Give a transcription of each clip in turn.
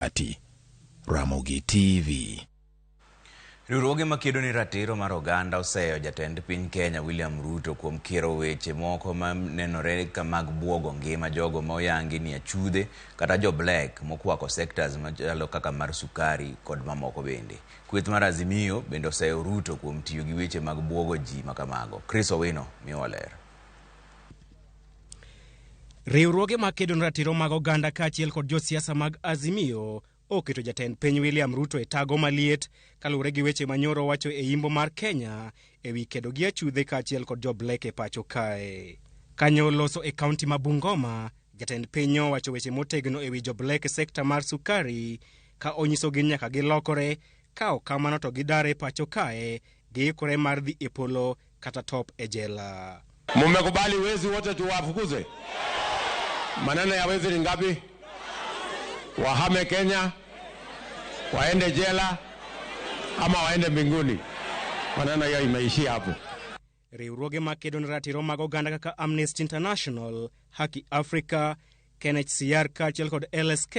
ati Ramogi TV. Riwruoge makedo ni ratiro mar oganda oseyo jatend piny Kenya William Ruto kuom kiro weche moko ma nenore ka mag buogo ngima jogo ma oyangi ni achudhe kata jo black mokwako sectors machalo kaka mar sukari kod mamoko bende. Kweth mar Azimio bende oseyo Ruto kuom tiyo gi weche mag buogo ji makamago. Chris Owino miwa ler. Riwruoge makedo ni ratiro mag oganda kaachiel kod josiasa mag Azimio oketo jatend piny William Ruto e tago maliet kaluwore gi weche manyoro wacho e yimbo mar Kenya ewi kedo gi achudhe kaachiel kod jo black e pacho kae. Kanyo loso e kaunti ma Bungoma, jatend piny owacho weche motegno ewi jo black e sekta mar sukari ka onyiso gin nyaka gilokore ka ok kamano to gidare pacho kae giikore mar dhi e polo kata top e jela. Mmekubali wezi wote tuwafukuze? Maneno ya wezi ni ngapi? Wahame Kenya, waende jela, ama waende mbinguni? Maneno hiyo imeishia hapo. Riwruoge makedo ni ratiro mag oganda kaka Amnesty International, Haki Africa, KNHCR kaachiel kod LSK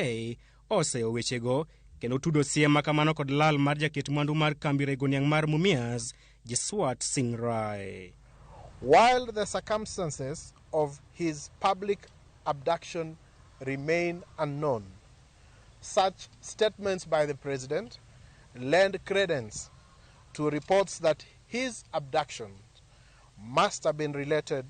oseyo wechego kendo tudo siem makamano kod lal mar jaket mwandu mar kambi rego niang' mar Mumias, Jeswat Singrai. While the circumstances of his public abduction remain unknown, such statements by the president lend credence to reports that his abduction must have been related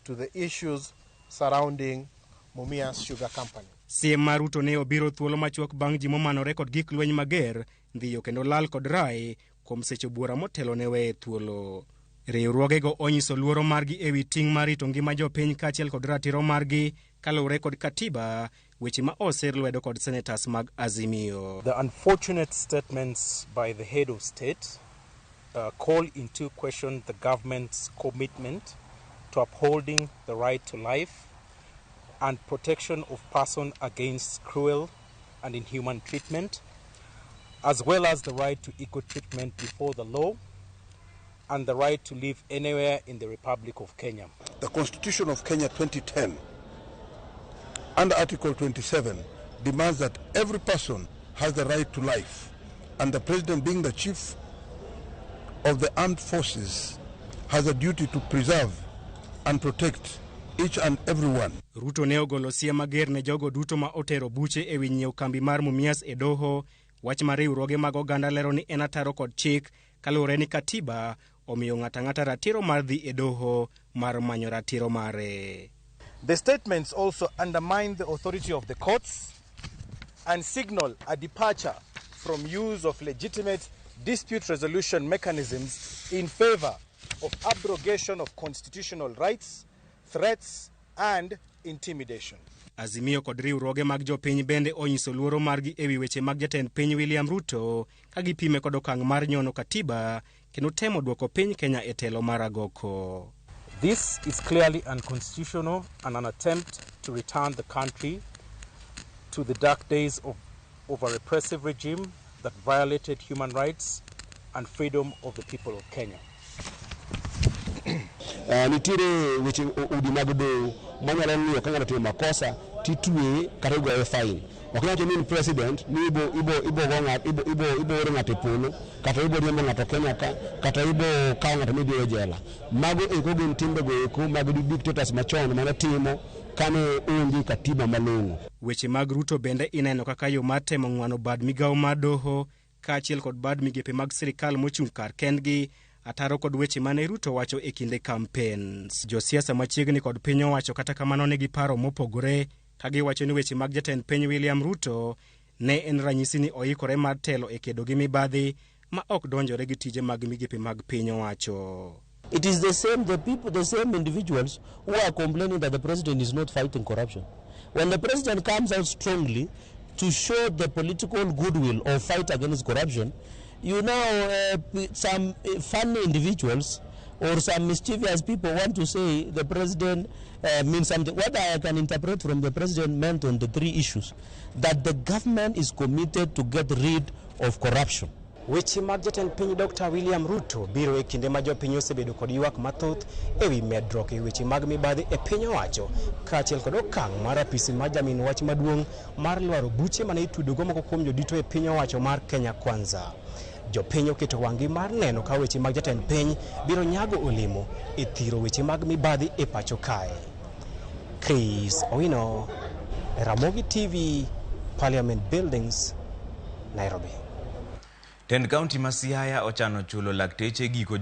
to the issues surrounding Mumias Sugar Company. Siem mar Ruto ne obiro thuolo machuok bang' ji momanore kod gik lweny mager ndhiyo kendo lal kod rai kuom seche buora motelo ne weye thuolo. Riwruogego onyiso luoro margi ewi ting' mar rito ngima jopiny kaachiel kod ratiro margi kaluwore kod katiba, weche ma oser lwedo kod senators mag Azimio. The unfortunate statements by the head of state call into question the government's commitment to upholding the right to life and protection of person against cruel and inhuman treatment, as well as the right to equal treatment before the law and the right to live anywhere in the Republic of Kenya. The Constitution of Kenya 2010, under Article 27, demands that every person has the right to life, and the President, being the Chief of the Armed Forces, has a duty to preserve and protect each and every one. Ruto ne ogolo siem mager ne jogo duto ma otero buche ewi nyiew kambi mar Mumias e doho, wach mar riwruoge mag oganda lero ni en ataro kod chik kaluwore ni katiba omiyo ng'ata ng'ata ratiro mar dhi e doho mar manyo ratiro mare. The statements also undermine the authority of the courts and signal a departure from use of legitimate dispute resolution mechanisms in favor of abrogation of constitutional rights, threats and intimidation. Azimio kod riwruoge mag jopiny bende onyiso luoro margi ewi weche mag jatend piny William Ruto ka gipime kod okang' mar nyono katiba kendo temo duoko piny Kenya e telo mar agoko. This is clearly unconstitutional and an attempt to return the country to the dark days of a repressive regime that violated human rights and freedom of the people of Kenya. Nitire weche udi mag do manyalo miyo ka ng'ato timo makosa titwe kata igoye fine. Ok nyalo ni president ni ibo oro ng'ato polo kata ibo riembo ng'ato Kenya ka kata ibo kawo ng'ato midhiyo jela. Mago eko gin timbego eko mag dictators machon mane timo kane onge katiba malong'o. Weche mag Ruto bende ineno kaka yo mar temo ng'wano bad migawo mar doho kaachiel kod bad migepe mag sirikal mochung' kar kendgi, ataro kod weche mane Ruto wacho e kinde campaigns. Josiasa machiegni kod piny owacho kata kamano negi paro mopogore ka giwacho ni weche mag jatend piny William Ruto ne en ranyisi ni oikore mar telo e kedo gi mibadhi ma ok donjore gi tije mag migepe mag piny owacho. It is the same individuals who are complaining that the president is not fighting corruption. When the president comes out strongly to show the political goodwill of fight against corruption, you know, some funny individuals or some mischievous people want to say the president means something. What I can interpret from the president meant on the three issues, that the government is committed to get rid of corruption. Weche mag jatend piny Dr. William Ruto biro e kinde ma jopiny osebedo kod ywak mathoth ewi medruok e weche mag mibadhi e piny owacho kaachiel kod okang' mar apisi mar jamin wach maduong' mar lwaro buche mane itudogo moko kuom jodito e piny owacho mar Kenya Kwanza. Jopiny oketo wang'gi mar neno ka weche mag jatend piny biro nyago olemo e thiro weche mag mibadhi e pacho kae. Chris Owino, Ramogi TV, Parliament Buildings, Nairobi. Tend kaunti ma Siaya ochano chulo lakteche giko